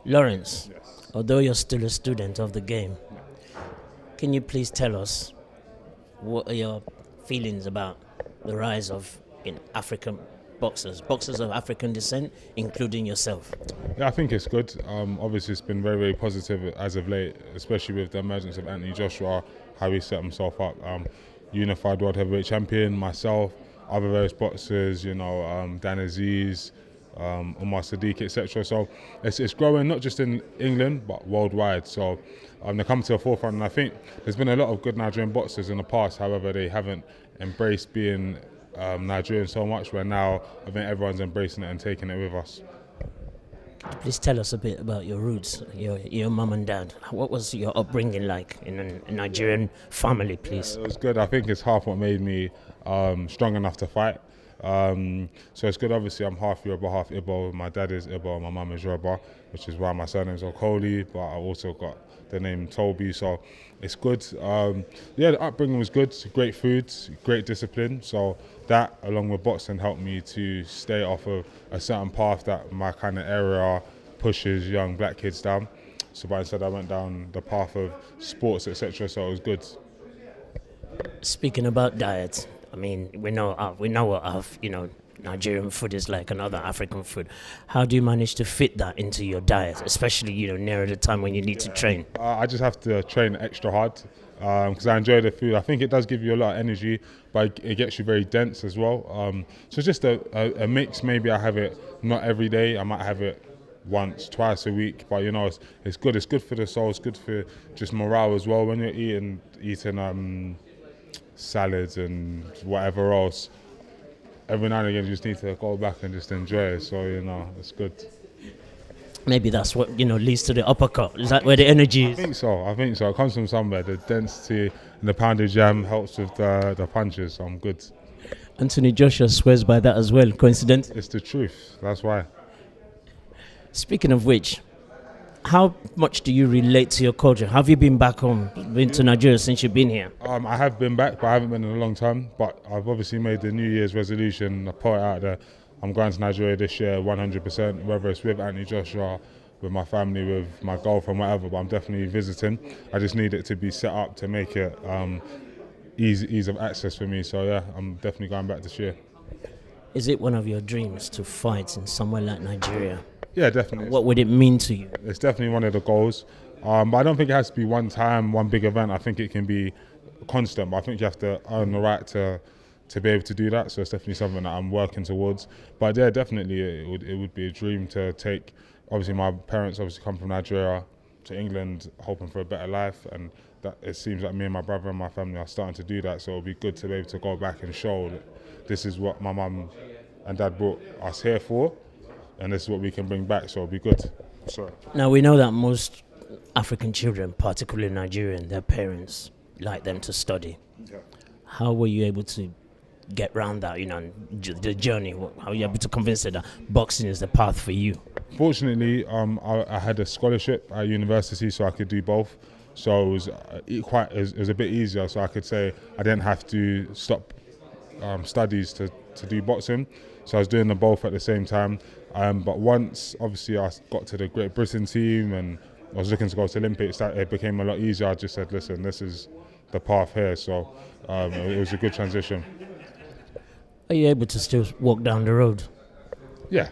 Lawrence, Yes. although you're still a student of the game, can you please tell us what are your feelings about the rise of African boxers of African descent, including yourself? Yeah, I think it's good. Obviously, it's been very, very positive as of late, especially with the emergence of Anthony Joshua, how he set himself up. Unified world heavyweight champion, myself, other various boxers, Dan Aziz, Umar Sadiq, etc. So it's growing not just in England but worldwide. So they come to the forefront, and I think there's been a lot of good Nigerian boxers in the past. However, they haven't embraced being Nigerian so much. Where now I think everyone's embracing it and taking it with us. Please tell us a bit about your roots, your mum and dad. What was your upbringing like in a Nigerian family, please? It was good. I think it's half what made me strong enough to fight. So it's good. Obviously, I'm half Yoruba, half Igbo. My dad is Igbo, my mum is Yoruba, which is why my surname's Okolie, but I also got the name Toby. So it's good. The upbringing was good. Great food, great discipline. So that, along with boxing, helped me to stay off of a certain path that my kind of area pushes young black kids down. So, but instead, I went down the path of sports, etc. So it was good. Speaking about diet, I mean, we know what Nigerian food is like and other African food. How do you manage to fit that into your diet, especially nearer the time when you need to train? I just have to train extra hard because I enjoy the food. I think it does give you a lot of energy, but it gets you very dense as well. So it's just a mix. Maybe I have it not every day. I might have it once, twice a week. But it's good. It's good for the soul. It's good for just morale as well. When you're eating salads and whatever else, every now and again you just need to go back and just enjoy it. So it's good. Maybe that's what leads to the uppercut. Is that where the energy is? I think so. It comes from somewhere. The density and the pounded jam helps with the punches. So I'm good. Anthony Joshua swears by that as well. Coincidence? It's the truth. That's why. Speaking of which, how much do you relate to your culture? Have you been back home, been to Nigeria since you've been here? I have been back, but I haven't been in a long time. But I've obviously made the New Year's resolution. I put it out there. I'm going to Nigeria this year 100%, whether it's with Anthony Joshua, with my family, with my girlfriend, whatever, but I'm definitely visiting. I just need it to be set up to make it ease of access for me. So yeah, I'm definitely going back this year. Is it one of your dreams to fight in somewhere like Nigeria? Yeah, definitely. What would it mean to you? It's definitely one of the goals. But I don't think it has to be one time, one big event. I think it can be constant, but I think you have to earn the right to be able to do that. So it's definitely something that I'm working towards. But yeah, definitely it would be a dream to take. Obviously, my parents come from Nigeria to England, hoping for a better life, and that it seems like me and my brother and my family are starting to do that. So it'll be good to be able to go back and show that this is what my mum and dad brought us here for, and this is what we can bring back. So it'll be good. So now we know that most African children, particularly Nigerian, their parents like them to study. yeah. How were you able to get around that, the journey? How were you able to convince them that boxing is the path for you? Fortunately, I had a scholarship at university, so I could do both. So it was it was a bit easier. So I could say I didn't have to stop studies to do boxing. So I was doing them both at the same time. But once, obviously, I got to the Great Britain team and I was looking to go to Olympics, it became a lot easier. I just said, listen, this is the path here. So it was a good transition. Are you able to still walk down the road? Yeah,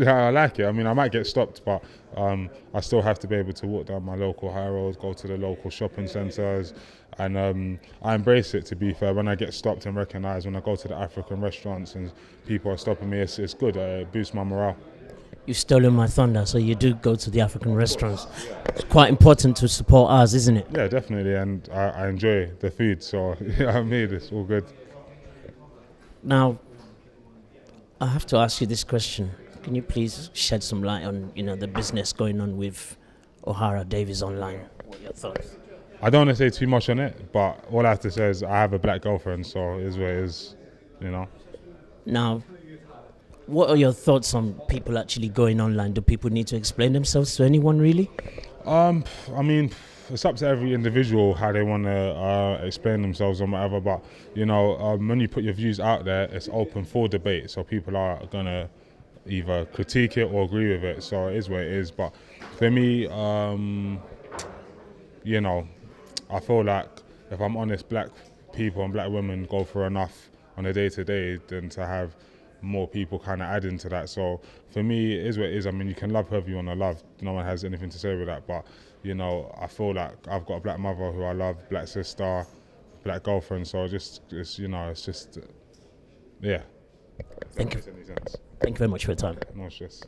I like it. I mean, I might get stopped, but I still have to be able to walk down my local high roads, go to the local shopping centres, and I embrace it, to be fair. When I get stopped and recognised, when I go to the African restaurants and people are stopping me, it's good. It boosts my morale. You've stolen my thunder, so you do go to the African restaurants. It's quite important to support ours, isn't it? Yeah, definitely, and I enjoy the food, so I mean, it's all good. Now, I have to ask you this question. Can you please shed some light on, the business going on with OHara Davies online? What are your thoughts? I don't want to say too much on it, but all I have to say is I have a black girlfriend, so it is what it is, Now, what are your thoughts on people actually going online? Do people need to explain themselves to anyone, really? I mean, it's up to every individual how they want to explain themselves or whatever, but when you put your views out there, it's open for debate, so people are gonna either critique it or agree with it. So it is what it is. But for me, you know, I feel like if I'm honest, black people and black women go through enough on a day-to-day than to have more people kind of add into that. So for me, it is what it is. I mean, you can love whoever you want to love. No one has anything to say with that. But, you know, I feel like I've got a black mother who I love, black sister, black girlfriend. So you know, it's just, yeah. Thank you. Thank you very much for your time. No stress.